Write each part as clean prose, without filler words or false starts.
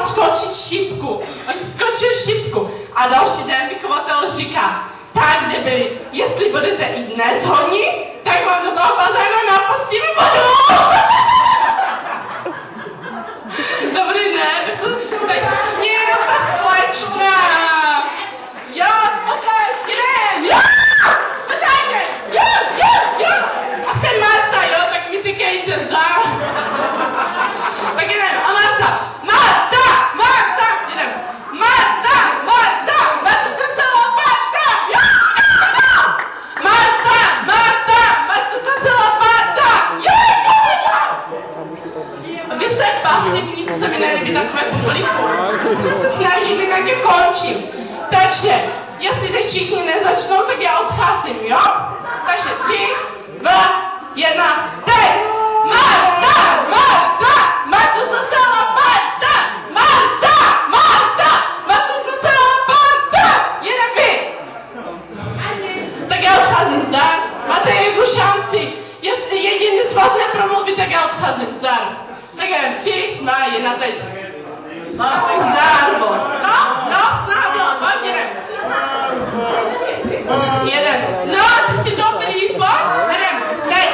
skočit šipku. On skočil šipku. A další den vychovatel říká, tak debili, jestli budete i dnes hodní, tak vám do toho bazénu napustím vodu. Dobrý den, tak se směje ta slečna. Jo, otázky, jdem, jo, počkejte, jo. A jsem Marta, jo, tak mi tykejte zdá. Tak jdem, a Marta, jdem, Marta, Marta celá Marta, jo, Marta celá Marta, jo. Vy jste pasivní, to se mi nelíbí takové publikum. Já se snažím, jinak je končím. Takže, jestli teď všichni nezačnou, tak já odcházím, jo? Takže 3, 2, 1, teď! Marta! Marta znacela Marta! Marta znacela Marta! Jeden vy! Tak já odcházím, zdar. Máte jednu šanci. Jestli jediný z vás nepromluví, tak já odcházím, zdar. Tak jen 3, 2, 1, teď. Tak zdar, bo. No, snadno, pojď, jeden. No, ty jsi dobrý, pojď, jeden. Teď,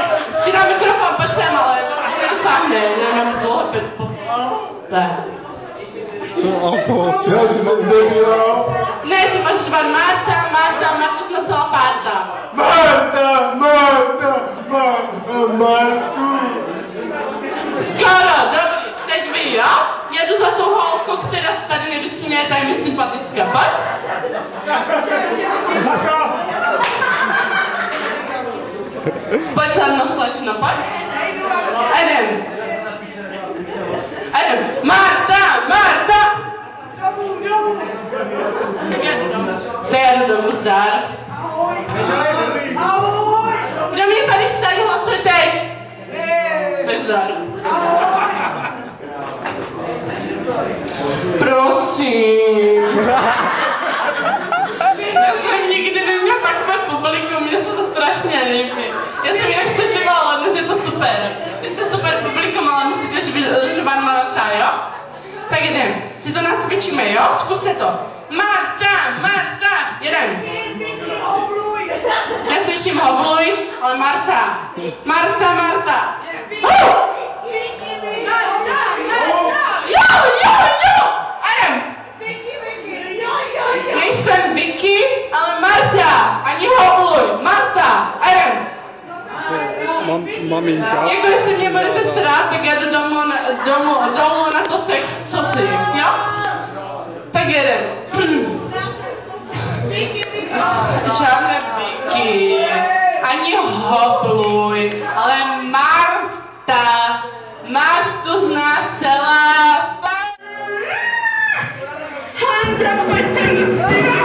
ty dám mikrofon, pojď sem, ale to nedosáhne, jenom dlouho, Ne, ty máš žvat Marta znacela Marta. Martu. Skoro, dobrý, teď vy, jo? Jedu za tou holkou, která se tady nevysměje, tak je sympatická, pojď. Pojď za mnou, slečno, pojď. Jdem. Marta! Tak já jdu domů, zdar. Kdo mě tady chce, ať hlasuje teď? Tak zdar. Prosím. Já jsem nikdy neměl takové publikum, mně se to strašně líbí. Já jsem jinak stydlivá, ale dnes je to super. Vy jste super publikum, ale myslíte, že vám Marta, jo? Tak jdem, si to nacvičíme, jo? Zkuste to. Marta, jeden. Neslyším hobluj, ale Marta. Jo! Jdem. Nejsem Vicky, ale Marta. Ani hobluj. Marta. Jdem. Maminka. Jako jestli mě budete starat, tak já jdu domů na to sex, co si, jo? Tak jedem. Žádné Vicky, ani hobluj, ale Marta. Martu zná celá... Honza, pojď sem.